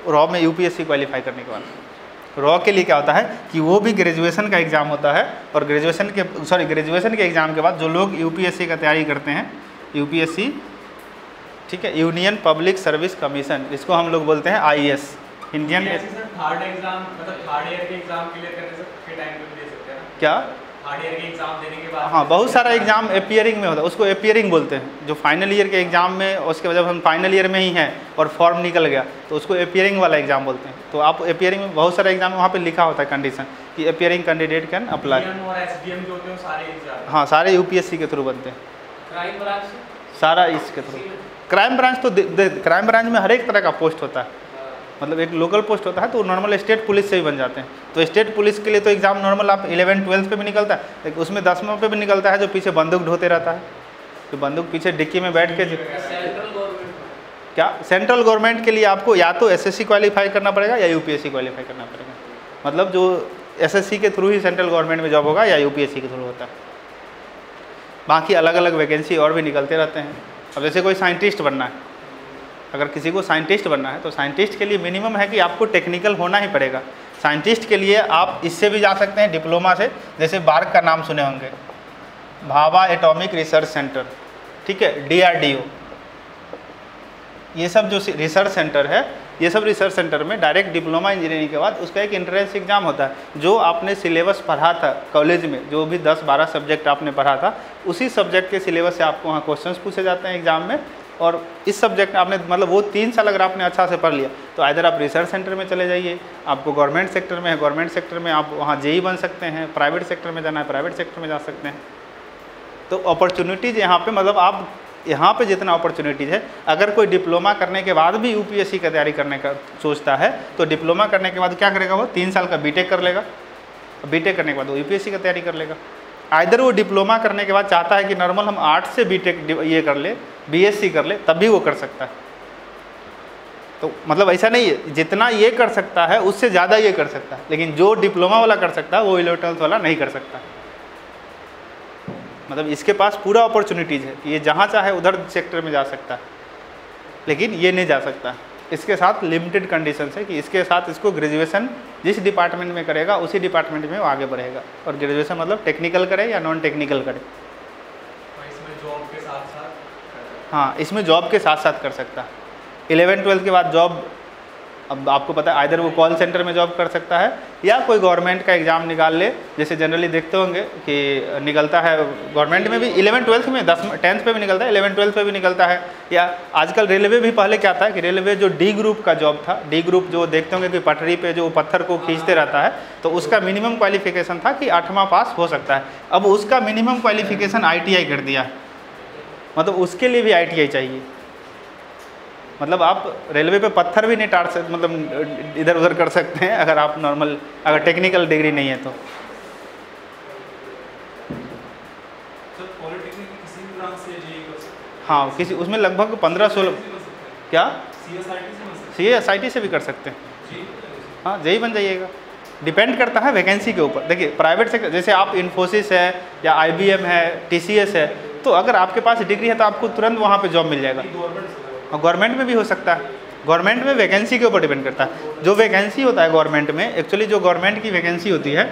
रॉ में यूपीएससी क्वालिफाई करने के बाद, रॉ के लिए क्या होता है कि वो भी ग्रेजुएशन का एग्ज़ाम होता है, और ग्रेजुएशन के एग्ज़ाम के बाद जो लोग यूपीएससी का तैयारी करते हैं, यूपीएससी, ठीक है, यूनियन पब्लिक सर्विस कमीशन, इसको हम लोग बोलते हैं आईएएस, इंडियन। थर्ड एग्जाम मतलब थर्ड ईयर के एग्जाम क्लियर करने के टाइम पे भी दे सकते हैं क्या? थर्ड ईयर के एग्जाम देने के बाद, हाँ, बहुत सारा एग्जाम अपियरिंग में होता है, उसको अपियरिंग बोलते हैं। जो फाइनल ईयर के एग्जाम में, उसके जब हम फाइनल ईयर में ही हैं और फॉर्म निकल गया तो उसको अपियरिंग वाला एग्जाम बोलते हैं। तो आप अपियरिंग में बहुत सारा एग्जाम, वहाँ पे लिखा होता है कंडीशन कि अपियरिंग कैंडिडेट कैन अप्लाई। और एसडीएम जो होते हैं सारे एग्जाम, हाँ, सारे यूपीएससी के थ्रू बनते हैं, क्राइम ब्रांच सारा इसके थ्रू। क्राइम ब्रांच तो क्राइम ब्रांच में हर एक तरह का पोस्ट होता है, मतलब एक लोकल पोस्ट होता है, तो नॉर्मल स्टेट पुलिस से ही बन जाते हैं। तो स्टेट पुलिस के लिए तो एग्ज़ाम नॉर्मल आप 11th-12th पे भी निकलता है, लेकिन उसमें 10वें पे भी निकलता है, जो पीछे बंदूक ढोते रहता है, तो बंदूक पीछे डिक्की में बैठ के। क्या सेंट्रल गवर्नमेंट के लिए आपको या तो एसएससी क्वालिफाई करना पड़ेगा या यूपीएससी क्वालिफाई करना पड़ेगा, मतलब जो एसएससी के थ्रू ही सेंट्रल गवर्नमेंट में जॉब होगा या यूपीएससी के थ्रू होता है। बाकी अलग अलग वैकेंसी और भी निकलते रहते हैं। अब जैसे कोई साइंटिस्ट बनना है, अगर किसी को साइंटिस्ट बनना है तो साइंटिस्ट के लिए मिनिमम है कि आपको टेक्निकल होना ही पड़ेगा। साइंटिस्ट के लिए आप इससे भी जा सकते हैं डिप्लोमा से, जैसे बार्क का नाम सुने होंगे, भाभा एटॉमिक रिसर्च सेंटर, ठीक है, डीआरडीओ, ये सब जो रिसर्च सेंटर है, ये सब रिसर्च सेंटर में डायरेक्ट डिप्लोमा इंजीनियरिंग के बाद उसका एक एंट्रेंस एग्जाम होता है। जो आपने सिलेबस पढ़ा था कॉलेज में, जो भी 10-12 सब्जेक्ट आपने पढ़ा था, उसी सब्जेक्ट के सिलेबस से आपको वहाँ क्वेश्चंस पूछे जाते हैं एग्जाम में। और इस सब्जेक्ट आपने मतलब वो 3 साल अगर आपने अच्छा से पढ़ लिया तो इधर आप रिसर्च सेंटर में चले जाइए, आपको गवर्नमेंट सेक्टर में है, गवर्नमेंट सेक्टर में आप वहाँ जेई बन सकते हैं, प्राइवेट सेक्टर में जाना है प्राइवेट सेक्टर में जा सकते हैं। तो अपॉर्चुनिटीज़ यहाँ पे, मतलब आप यहाँ पे जितना अपॉर्चुनिटीज़ है, अगर कोई डिप्लोमा करने के बाद भी यूपीएससी का तैयारी करने का सोचता है तो डिप्लोमा करने के बाद क्या करेगा, वो 3 साल का बीटेक कर लेगा, बीटेक करने के बाद वो यूपीएससी का तैयारी कर लेगा। आइदर वो डिप्लोमा करने के बाद चाहता है कि नॉर्मल हम आर्ट्स से बीटेक ये कर ले, बीएससी कर ले, तब भी वो कर सकता है। तो मतलब ऐसा नहीं है, जितना ये कर सकता है उससे ज़्यादा ये कर सकता है, लेकिन जो डिप्लोमा वाला कर सकता है वो 11th वाला नहीं कर सकता। मतलब इसके पास पूरा अपॉर्चुनिटीज़ है, ये जहाँ चाहे उधर सेक्टर में जा सकता है, लेकिन ये नहीं जा सकता। इसके साथ लिमिटेड कंडीशंस है कि इसके साथ इसको ग्रेजुएशन जिस डिपार्टमेंट में करेगा उसी डिपार्टमेंट में वो आगे बढ़ेगा, और ग्रेजुएशन मतलब टेक्निकल करे या नॉन टेक्निकल करे। इसमें जॉब के साथ साथ, हाँ, इसमें जॉब के साथ साथ कर सकता है। 11-12 के बाद जॉब, अब आपको पता है आइधर वो कॉल सेंटर में जॉब कर सकता है या कोई गवर्नमेंट का एग्ज़ाम निकाल ले, जैसे जनरली देखते होंगे कि निकलता है गवर्नमेंट में भी 11-12 में, 10th पे भी निकलता है, 11-12 पे भी निकलता है। या आजकल रेलवे भी, पहले क्या था कि रेलवे जो डी ग्रुप का जॉब था, डी ग्रुप जो देखते होंगे कि पटरी पे जो पत्थर को खींचते रहता है, तो उसका मिनिमम क्वालिफिकेशन था कि 8वां पास हो सकता है। अब उसका मिनिमम क्वालिफिकेशन ITI कर दिया, मतलब उसके लिए भी ITI चाहिए। मतलब आप रेलवे पे पत्थर भी नहीं टाड़ सकते, मतलब इधर उधर कर सकते हैं अगर आप नॉर्मल, अगर टेक्निकल डिग्री नहीं है तो। पॉलिटेक्निक की किसी भी ब्रांच से जेईई कर सकते हैं? हाँ, किसी उसमें लगभग 15-16, क्या CSIT से भी कर सकते हैं। जेईई? हाँ, जेईई बन जाइएगा, डिपेंड करता है वैकेंसी के ऊपर। देखिए प्राइवेट सेक्टर, जैसे आप इन्फोसिस है या IBM है, TCS है, तो अगर आपके पास डिग्री है तो आपको तुरंत वहाँ पे जॉब मिल जाएगा। और गवर्नमेंट में भी हो सकता है, गवर्नमेंट में वैकेंसी के ऊपर डिपेंड करता है। जो वैकेंसी होता है गवर्नमेंट में, एक्चुअली जो गवर्नमेंट की वैकेंसी होती है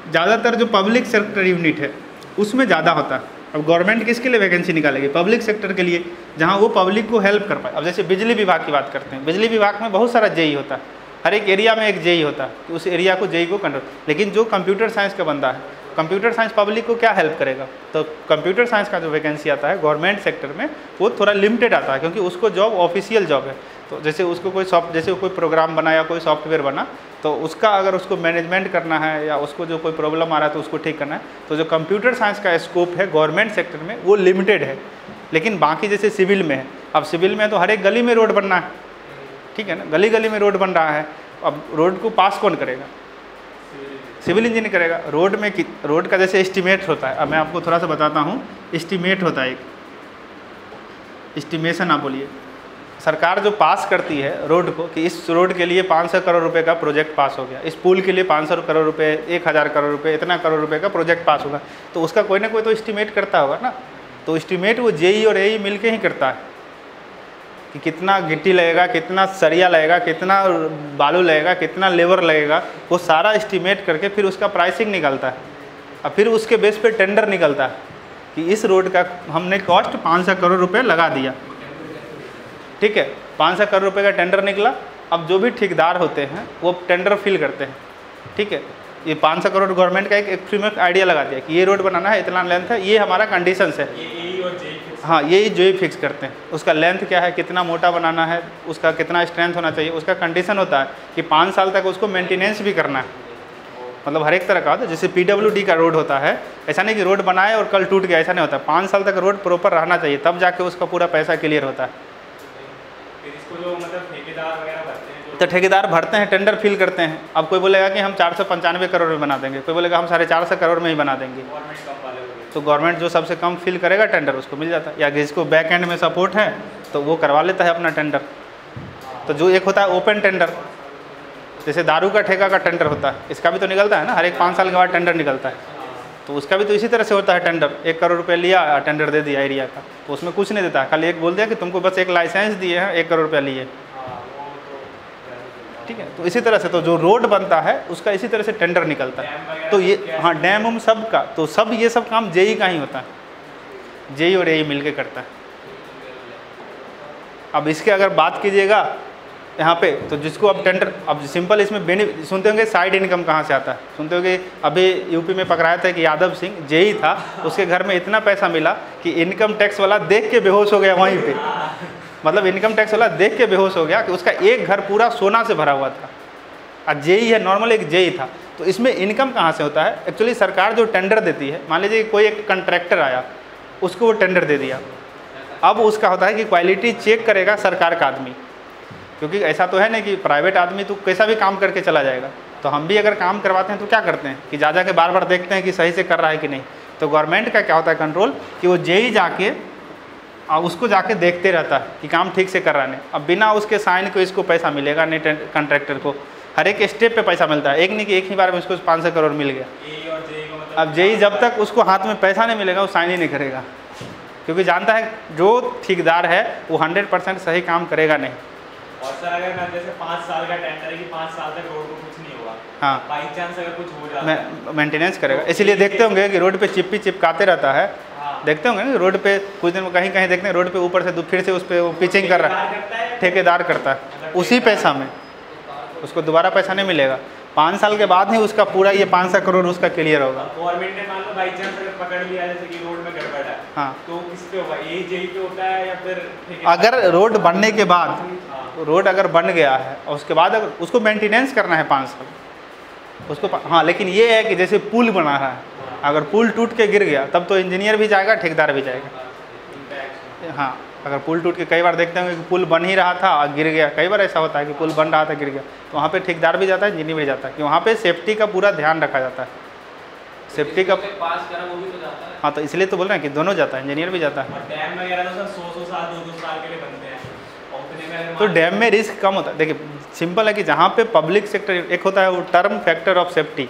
ज़्यादातर जो पब्लिक सेक्टर यूनिट है उसमें ज़्यादा होता है। अब गवर्नमेंट किसके लिए वैकेंसी निकालेगी? पब्लिक सेक्टर के लिए, जहाँ वो पब्लिक को हेल्प कर पाए। अब जैसे बिजली विभाग की बात करते हैं, बिजली विभाग में बहुत सारा जेईई होता है, हर एक एरिया में एक जेईई होता है कि उस एरिया को जेईई को कंट्रोल। लेकिन जो कंप्यूटर साइंस का बंदा है, कंप्यूटर साइंस पब्लिक को क्या हेल्प करेगा? तो कंप्यूटर साइंस का जो वैकेंसी आता है गवर्नमेंट सेक्टर में वो थोड़ा लिमिटेड आता है, क्योंकि उसको जॉब ऑफिशियल जॉब है। तो जैसे उसको कोई जैसे कोई प्रोग्राम बना या कोई सॉफ्टवेयर बना, तो उसका अगर उसको मैनेजमेंट करना है या उसको जो कोई प्रॉब्लम आ रहा है तो उसको ठीक करना है, तो जो कंप्यूटर साइंस का स्कोप है गवर्नमेंट सेक्टर में वो लिमिटेड है। लेकिन बाकी जैसे सिविल में है, अब सिविल में तो हर एक गली में रोड बनना है, ठीक है ना, गली गली में रोड बन रहा है। अब रोड को पास कौन करेगा? सिविल इंजीनियर करेगा। रोड में रोड का जैसे एस्टीमेट होता है, अब मैं आपको थोड़ा सा बताता हूँ। एस्टीमेट होता है, एक एस्टीमेशन आप बोलिए। सरकार जो पास करती है रोड को कि इस रोड के लिए 500 करोड़ रुपए का प्रोजेक्ट पास हो गया, इस पुल के लिए 500 करोड़ रुपए, 1000 करोड़ रुपए, इतना करोड़ रुपए का प्रोजेक्ट पास होगा, तो उसका कोई ना कोई तो एस्टीमेट करता होगा ना। तो एस्टीमेट वो जेईई और एई मिल के ही करता है कि कितना गिट्टी लगेगा, कितना सरिया लगेगा, कितना बालू लगेगा, कितना लेबर लगेगा, वो सारा एस्टीमेट करके फिर उसका प्राइसिंग निकलता है। और फिर उसके बेस पे टेंडर निकलता है कि इस रोड का हमने कॉस्ट 500 करोड़ रुपए लगा दिया, ठीक है, 500 करोड़ रुपए का टेंडर निकला। अब जो भी ठेकेदार होते हैं वो टेंडर फिल करते हैं, ठीक है। ये 500 करोड़ गवर्नमेंट का एक फ्रेमवर्क आइडिया लगा दिया कि ये रोड बनाना है, इतना लेंथ है, ये हमारा कंडीशंस है। हाँ, यही जेईई फिक्स करते हैं। उसका लेंथ क्या है, कितना मोटा बनाना है, उसका कितना स्ट्रेंथ होना चाहिए, उसका कंडीशन होता है कि 5 साल तक उसको मेंटेनेंस भी करना है। मतलब हर एक तरह का होता है। जैसे PWD का रोड होता है, ऐसा नहीं कि रोड बनाए और कल टूट गया, ऐसा नहीं होता। 5 साल तक रोड प्रॉपर रहना चाहिए, तब जाके उसका पूरा पैसा क्लियर होता है। इसको जो मतलब ठेकेदार वगैरह भरते हैं, तो ठेकेदार भरते हैं, टेंडर फिल करते हैं। अब कोई बोलेगा कि हम 495 करोड़ में बना देंगे, कोई बोलेगा हम 450 करोड़ में ही बना देंगे, तो गवर्नमेंट जो सबसे कम फिल करेगा टेंडर उसको मिल जाता है। या जिसको बैक एंड में सपोर्ट है तो वो करवा लेता है अपना टेंडर। तो जो एक होता है ओपन टेंडर, जैसे दारू का ठेका का टेंडर होता है, इसका भी तो निकलता है ना, हर एक 5 साल के बाद टेंडर निकलता है। तो उसका भी तो इसी तरह से होता है टेंडर। 1 करोड़ रुपये लिया, टेंडर दे दिया एरिया का, तो उसमें कुछ नहीं देता, खाली एक बोल दिया कि तुमको बस एक लाइसेंस दिए हैं, 1 करोड़ रुपया लिए, ठीक है। तो इसी तरह से तो जो रोड बनता है उसका इसी तरह से टेंडर निकलता है। तो ये हाँ, डैम उम सब का, तो सब ये सब काम जेईई का ही होता है, जेईई और एई मिलके करता है। अब इसके अगर बात कीजिएगा यहाँ पे, तो जिसको अब टेंडर, अब सिंपल इसमें सुनते होंगे साइड इनकम कहाँ से आता है, सुनते होंगे। अभी यूपी में पकड़ाया था कि यादव सिंह जेईई था, उसके घर में इतना पैसा मिला कि इनकम टैक्स वाला देख के बेहोश हो गया वहीं पे। मतलब इनकम टैक्स वाला देख के बेहोश हो गया कि उसका एक घर पूरा सोना से भरा हुआ था, और जेईई है, नॉर्मल एक जेईई था। तो इसमें इनकम कहाँ से होता है? एक्चुअली सरकार जो टेंडर देती है, मान लीजिए कोई एक कंट्रैक्टर आया, उसको वो टेंडर दे दिया, अब उसका होता है कि क्वालिटी चेक करेगा सरकार का आदमी, क्योंकि ऐसा तो है नहीं कि प्राइवेट आदमी तो कैसा भी काम करके चला जाएगा। तो हम भी अगर काम करवाते हैं तो क्या करते हैं कि जा के बार बार देखते हैं कि सही से कर रहा है कि नहीं। तो गवर्नमेंट का क्या होता है कंट्रोल, कि वो जेईई जाके उसको जाके देखते रहता है कि काम ठीक से कर रहा है। अब बिना उसके साइन को इसको पैसा मिलेगा नहीं, कंट्रैक्टर को हर एक स्टेप पे पैसा मिलता है, एक नहीं कि एक ही बार में इसको 500 करोड़ मिल गया। एई और जेईई का अब जेई जब तक उसको हाथ में पैसा नहीं मिलेगा वो साइन ही नहीं करेगा, क्योंकि जानता है जो ठेकेदार है वो 100% सही काम करेगा नहीं। और सर अगर मैं जैसे 5 साल का टेंडर है कि 5 साल तक रोड को कुछ नहीं होगा, हाँ, बाई चांस अगर कुछ हो जाता है मेंटेनेंस करेगा। इसीलिए देखते होंगे कि रोड पे चिप्पी चिपकाते रहता है, देखते होंगे ना रोड पे कुछ दिन कहीं कहीं देखते हैं रोड पे ऊपर से फिर से उस पर वो पिचिंग कर रहा है, ठेकेदार करता है उसी पैसा में, उसको दोबारा पैसा नहीं मिलेगा। 5 साल के बाद ही उसका पूरा ये 500 करोड़ उसका क्लियर होगा। गवर्नमेंट ने मान लो बाई चांस अगर पकड़ लिया जैसे कि रोड में गड़बड़ है, हाँ, तो किस पे होगा, यही जेई पे होता है या फिर अगर रोड बनने के बाद, रोड अगर बन गया है और उसके बाद अगर उसको मेंटेनेंस करना है 5 साल उसको, हाँ, लेकिन ये है कि जैसे पुल बना रहा है, अगर पुल टूट के गिर गया तब तो इंजीनियर भी जाएगा, ठेकेदार भी जाएगा। हाँ, अगर पुल टूट के, कई बार देखते होंगे कि पुल बन ही रहा था और गिर गया, कई बार ऐसा होता है कि पुल बन रहा था गिर गया, तो वहाँ पे ठेकेदार भी जाता है, इंजीनियर भी जाता है, कि वहाँ पे सेफ्टी का पूरा ध्यान रखा जाता है, सेफ्टी का पास करा वो भी तो जाता है। हाँ, तो इसलिए तो बोल रहे हैं कि दोनों जाता है, इंजीनियर भी जाता है। डैम वगैरह तो सर 100 साल 200 साल के लिए बनते हैं, तो डैम में रिस्क कम होता है। देखिए सिंपल है कि जहाँ पे पब्लिक सेक्टर, एक होता है वो टर्म फैक्टर ऑफ सेफ्टी,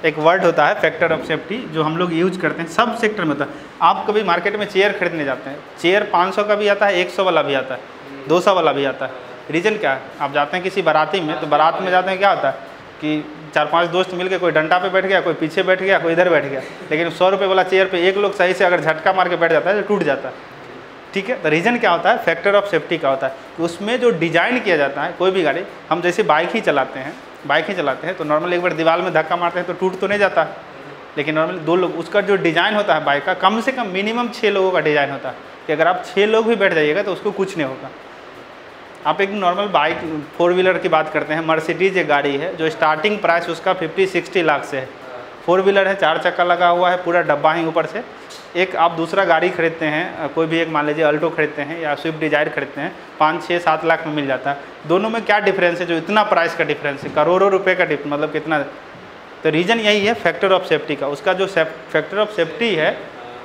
एक वर्ड होता है फैक्टर ऑफ सेफ्टी जो हम लोग यूज करते हैं, सब सेक्टर में होता है। आप कभी मार्केट में चेयर खरीदने जाते हैं, चेयर 500 का भी आता है, 100 वाला भी आता है, 200 वाला भी आता है। रीज़न क्या है, आप जाते हैं किसी बाराती में, तो बारात में जाते हैं, क्या होता है कि 4-5 दोस्त मिलकर कोई डंडा पे बैठ गया, कोई पीछे बैठ गया, कोई इधर बैठ गया, लेकिन 100 रुपये वाला चेयर पे एक लोग सही से अगर झटका मार के बैठ जाता है तो टूट जाता है। ठीक है, तो रीज़न क्या होता है, फैक्टर ऑफ सेफ्टी का होता है कि उसमें जो डिज़ाइन किया जाता है, कोई भी गाड़ी, हम जैसे बाइक ही चलाते हैं तो नॉर्मली एक बार दीवार में धक्का मारते हैं तो टूट तो नहीं जाता है, लेकिन नॉर्मली 2 लोग, उसका जो डिज़ाइन होता है बाइक का, कम से कम मिनिमम 6 लोगों का डिज़ाइन होता है कि अगर आप 6 लोग भी बैठ जाइएगा तो उसको कुछ नहीं होगा। आप एक नॉर्मल बाइक 4 व्हीलर की बात करते हैं, मर्सिडीज एक गाड़ी है जो स्टार्टिंग प्राइस उसका 50-60 लाख से है, 4 व्हीलर है, 4 चक्का लगा हुआ है, पूरा डब्बा ही ऊपर से। एक आप दूसरा गाड़ी खरीदते हैं, कोई भी एक मान लीजिए अल्टो खरीदते हैं या स्विफ्ट डिजायर खरीदते हैं, 5-6-7 लाख में मिल जाता है। दोनों में क्या डिफरेंस है जो इतना प्राइस का डिफरेंस है, करोड़ों रुपए का मतलब कितना। तो रीज़न यही है फैक्टर ऑफ सेफ्टी का, उसका जो फैक्टर ऑफ सेफ्टी है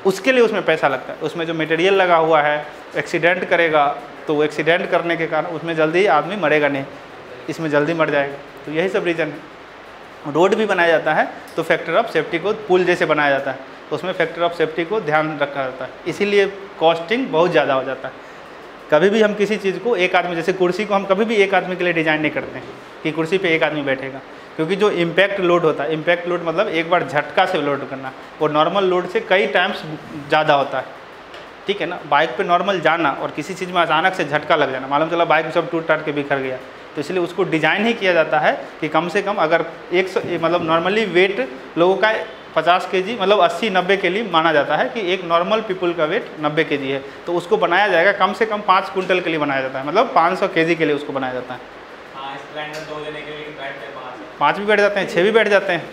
उसके लिए उसमें पैसा लगता है। उसमें जो मटेरियल लगा हुआ है, एक्सीडेंट करेगा तो वो एक्सीडेंट करने के कारण उसमें जल्दी आदमी मरेगा नहीं, इसमें जल्दी मर जाएगा। तो यही सब रीज़न है। रोड भी बनाया जाता है तो फैक्टर ऑफ सेफ्टी को, पुल जैसे बनाया जाता है तो उसमें फैक्टर ऑफ सेफ्टी को ध्यान रखा जाता है, इसीलिए कॉस्टिंग बहुत ज़्यादा हो जाता है। कभी भी हम किसी चीज़ को एक आदमी, जैसे कुर्सी को हम कभी भी एक आदमी के लिए डिज़ाइन नहीं करते हैं कि कुर्सी पे एक आदमी बैठेगा, क्योंकि जो इम्पैक्ट लोड होता है, इम्पैक्ट लोड मतलब एक बार झटका से लोड करना, वो नॉर्मल लोड से कई टाइम्स ज़्यादा होता है। ठीक है ना, बाइक पे नॉर्मल जाना और किसी चीज़ में अचानक से झटका लग जाना, मालूम चला बाइक सब टूट टाट के बिखर गया, तो इसलिए उसको डिज़ाइन ही किया जाता है कि कम से कम अगर 100 मतलब नॉर्मली वेट लोगों का 50 kg मतलब 80-90 के लिए माना जाता है कि एक नॉर्मल पीपल का वेट 90 kg है, तो उसको बनाया जाएगा कम से कम 5 कुंटल के लिए बनाया जाता है, मतलब 500 kg के लिए उसको बनाया जाता है। हाँ, स्प्लेंडर 2 जने के लिए बैठते हैं 5 भी बैठ जाते हैं, 6 भी बैठ जाते हैं,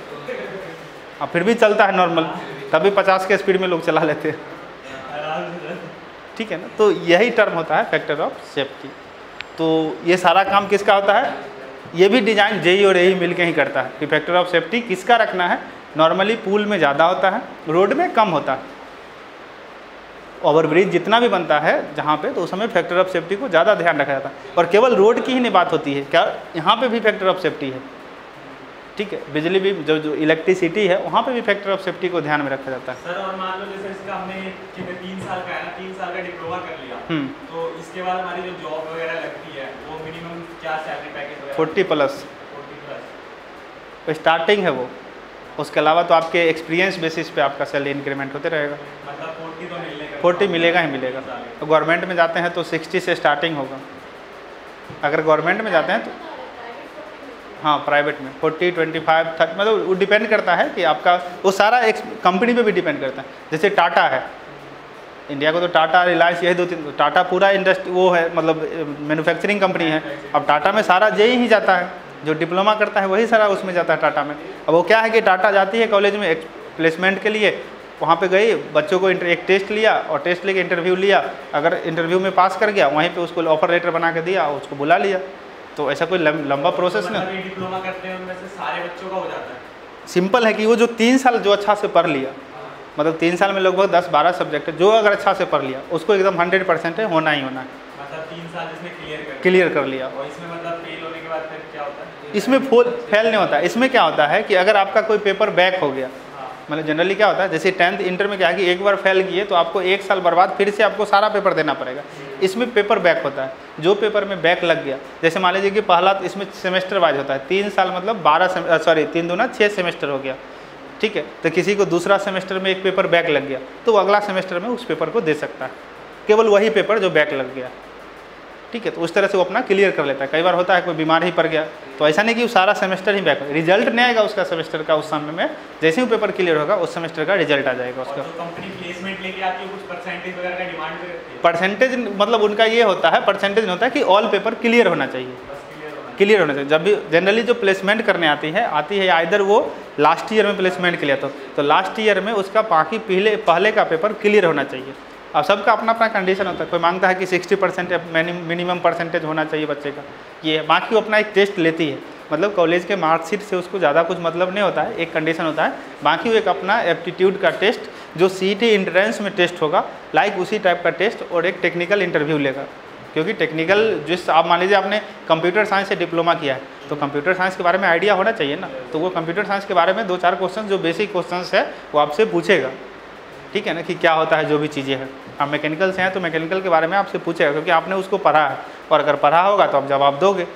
अब फिर भी चलता है नॉर्मल, तभी 50 के स्पीड में लोग चला लेते हैं। ठीक है ना, तो यही टर्म होता है फैक्टर ऑफ सेफ्टी। तो ये सारा काम किसका होता है, ये भी डिज़ाइन जेई और एई मिल के ही करता है कि फैक्टर ऑफ सेफ्टी किसका रखना है। नॉर्मली पूल में ज़्यादा होता है, रोड में कम होता है। ओवरब्रिज जितना भी बनता है जहाँ पे, तो उस समय फैक्टर ऑफ सेफ्टी को ज़्यादा ध्यान रखा जाता है। और केवल रोड की ही नहीं बात होती है, क्या यहाँ पे भी फैक्टर ऑफ सेफ्टी है। ठीक है, बिजली भी जो इलेक्ट्रिसिटी है वहाँ पे भी फैक्टर ऑफ सेफ्टी को ध्यान में रखा जाता है। सर और मान लो जैसे इसका हमने 3 साल का है ना, 3 साल का डिप्लोमा कर लिया, तो इसके बाद हमारी जो जॉब वगैरह लगती है वो मिनिमम क्या सैलरी पैकेज वगैरह? 40+। स्टार्टिंग है वो, उसके अलावा तो आपके एक्सपीरियंस बेसिस पे आपका सैलरी इंक्रीमेंट होते रहेगा। मतलब 40 तो मिलेगा, 40 मिलेगा ही मिलेगा। तो गवर्नमेंट में जाते हैं तो 60 से स्टार्टिंग होगा, अगर गवर्नमेंट में जाते हैं तो। हाँ, प्राइवेट में 40, 25, 30 मतलब वो डिपेंड करता है कि आपका, वो सारा एक कंपनी पे भी डिपेंड करता है। जैसे टाटा है, इंडिया को तो टाटा, रिलायंस, यही 2-3, टाटा पूरा इंडस्ट्री वो है, मतलब मैन्युफैक्चरिंग कंपनी है। अब टाटा में सारा जेई ही जाता है, जो डिप्लोमा करता है वही सारा उसमें जाता है टाटा में। अब वो क्या है कि टाटा जाती है कॉलेज में एक प्लेसमेंट के लिए, वहाँ पे गई, बच्चों को एक टेस्ट लिया और टेस्ट लेके इंटरव्यू लिया, अगर इंटरव्यू में पास कर गया वहीं पे उसको ऑफर लेटर बना के दिया, उसको बुला लिया। तो ऐसा कोई लंबा प्रोसेस नहीं। डिप्लोमा करते हैं उनमें से सारे बच्चों का हो जाता है। सिंपल है कि वो जो 3 साल जो अच्छा से पढ़ लिया, मतलब 3 साल में लगभग 10-12 सब्जेक्ट है, जो अगर अच्छा से पढ़ लिया उसको एकदम 100% है, होना ही होना है। मतलब 3 साल जिसने क्लियर कर लिया। और इसमें मतलब फेल होने के बाद फिर क्या होता है? इसमें फेल नहीं होता। इसमें क्या होता है कि अगर आपका कोई पेपर बैक हो गया, मतलब जनरली क्या होता है, जैसे 10th इंटर में क्या है कि एक बार फेल किए तो आपको 1 साल बर्बाद फिर से आपको सारा पेपर देना पड़ेगा। इसमें पेपर बैक होता है, जो पेपर में बैक लग गया, जैसे मान लीजिए कि पहला इसमें सेमेस्टर वाइज होता है, 3 साल मतलब 3 दूना 6 सेमेस्टर हो गया, ठीक है। तो किसी को दूसरा सेमेस्टर में एक पेपर बैक लग गया तो वो अगला सेमेस्टर में उस पेपर को दे सकता है, केवल वही पेपर जो बैक लग गया, ठीक है। तो उस तरह से वो अपना क्लियर कर लेता है। कई बार होता है कोई बीमार ही पड़ गया तो ऐसा नहीं कि वो सारा सेमेस्टर ही बैक, रिजल्ट नहीं आएगा उसका सेमेस्टर का उस समय में, जैसे ही पेपर क्लियर होगा उस सेमेस्टर का रिजल्ट आ जाएगा उसका। कंपनी प्लेसमेंट लेके आती है, कुछ परसेंटेज वगैरह का डिमांड भी रखती है? परसेंटेज मतलब उनका ये होता है, परसेंटेज होता है कि ऑल पेपर क्लियर होना चाहिए, क्लियर होना चाहिए। जब भी जनरली जो प्लेसमेंट करने आती है आइदर वो लास्ट ईयर में प्लेसमेंट के लिए तो लास्ट ईयर में उसका बाकी पहले का पेपर क्लियर होना चाहिए। अब सबका अपना अपना कंडीशन होता है, कोई मांगता है कि 60% मिनिमम परसेंटेज होना चाहिए बच्चे का, ये बाकी वो अपना एक टेस्ट लेती है, मतलब कॉलेज के मार्कशीट से उसको ज़्यादा कुछ मतलब नहीं होता है, एक कंडीशन होता है, बाकी वो एक अपना एप्टीट्यूड का टेस्ट जो CET एंट्रेंस में टेस्ट होगा लाइक उसी टाइप का टेस्ट और एक टेक्निकल इंटरव्यू लेगा। क्योंकि टेक्निकल जिस आप मान लीजिए आपने कंप्यूटर साइंस से डिप्लोमा किया है तो कंप्यूटर साइंस के बारे में आइडिया होना चाहिए ना, तो वो कंप्यूटर साइंस के बारे में 2-4 क्वेश्चन जो बेसिक क्वेश्चन है वो आपसे पूछेगा, ठीक है ना, कि क्या होता है जो भी चीज़ें हैं। आप मैकेनिकल से हैं तो मैकेनिकल के बारे में आपसे पूछेगा क्योंकि आपने उसको पढ़ा है, और अगर पढ़ा होगा तो आप जवाब दोगे।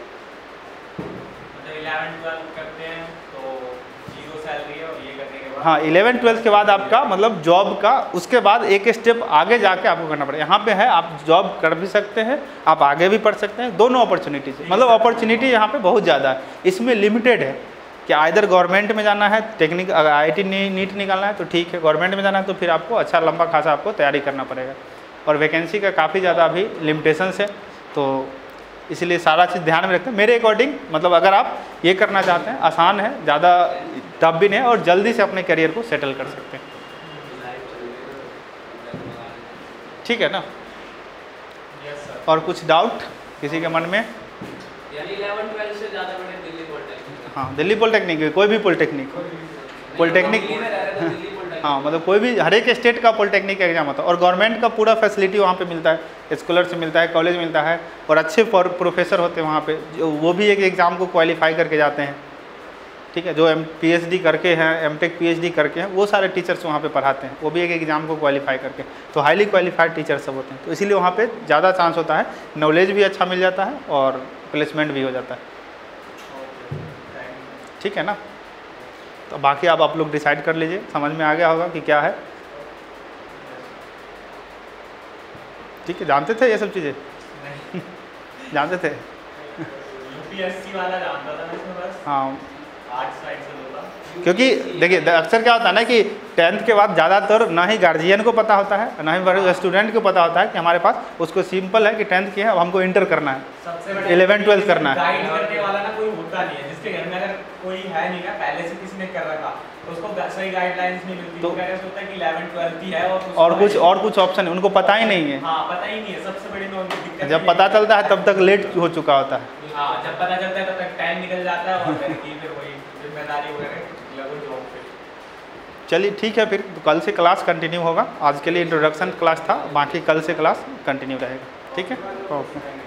हाँ 11th-12th के बाद आपका मतलब जॉब का, उसके बाद एक स्टेप आगे जाके आपको करना पड़ेगा। यहाँ पे है आप जॉब कर भी सकते हैं, आप आगे भी पढ़ सकते हैं, दोनों अपॉर्चुनिटी से, मतलब अपॉर्चुनिटी यहाँ पे बहुत ज़्यादा है। इसमें लिमिटेड है कि आइदर गवर्नमेंट में जाना है, टेक्निक अगर IIT नीट निकालना है तो ठीक है, गवर्नमेंट में जाना है तो फिर आपको अच्छा लंबा खासा आपको तैयारी करना पड़ेगा, और वैकेंसी का काफ़ी ज़्यादा अभी लिमिटेशंस है, तो इसलिए सारा चीज़ ध्यान में रखते हैं। मेरे अकॉर्डिंग मतलब अगर आप ये करना चाहते हैं, आसान है, ज़्यादा टफ भी नहीं है, और जल्दी से अपने करियर को सेटल कर सकते हैं, ठीक है ना। और कुछ डाउट किसी के मन में? यानी 11-12 से ज़्यादा बड़े दिल्ली पॉलिटेक्निक। हाँ दिल्ली पॉलिटेक्निक, कोई भी पॉलिटेक्निक हाँ, मतलब कोई भी, हर एक स्टेट का पॉलिटेक्निक एग्जाम होता है, और गवर्नमेंट का पूरा फैसिलिटी वहाँ पे मिलता है, स्कॉलरशिप मिलता है, कॉलेज मिलता है, और अच्छे प्रोफेसर होते हैं वहाँ पे, वो भी एक एग्ज़ाम को क्वालिफाई करके जाते हैं, ठीक है। जो PhD करके हैं, M.Tech PhD करके हैं, वो सारे टीचर्स वहाँ पे पढ़ाते हैं, वो भी एक एग्ज़ाम को क्वालिफाई करके, तो हाईली क्वालिफाइड टीचर सब होते हैं, तो इसीलिए वहाँ पे ज़्यादा चांस होता है, नॉलेज भी अच्छा मिल जाता है और प्लेसमेंट भी हो जाता है, ठीक है ना। तो बाकी आप लोग डिसाइड कर लीजिए, समझ में आ गया होगा कि क्या है, ठीक है। जानते थे ये सब चीज़ें? जानते थे? UPSC वाला जानता था मैं इसमें बस। हाँ, आर्ट्स साइड से होता, क्योंकि देखिए अक्सर क्या होता है ना कि 10th के बाद ज़्यादातर ना ही गार्जियन को पता होता है, ना ही स्टूडेंट को पता होता है कि हमारे पास, उसको सिंपल है कि 10th किया है अब हमको इंटर करना है, 11th-12th करना है। गाइड करने वाला ना कोई होता नहीं है, जिसके घर में अगर कोई है नहीं ना, पहले से किसी ने कर रखा तो उसको सही गाइडलाइंस नहीं मिलती, तो कहते होता है कि 11th-12th ही है और कुछ ऑप्शन है, उनको पता ही नहीं है। हाँ पता ही नहीं है, सबसे बड़ी दिक्कत। जब पता चलता है तब तक लेट हो चुका होता है। हाँ जब पता चलता है तब तक टाइम निकल जाता है, और फिर वही जिम्मेदारी वगैरह लगो जॉब पे। चलिए ठीक है, फिर तो कल से क्लास कंटिन्यू होगा। आज के लिए इंट्रोडक्शन क्लास था, बाकी कल से क्लास कंटिन्यू रहेगा, ठीक है। ओके।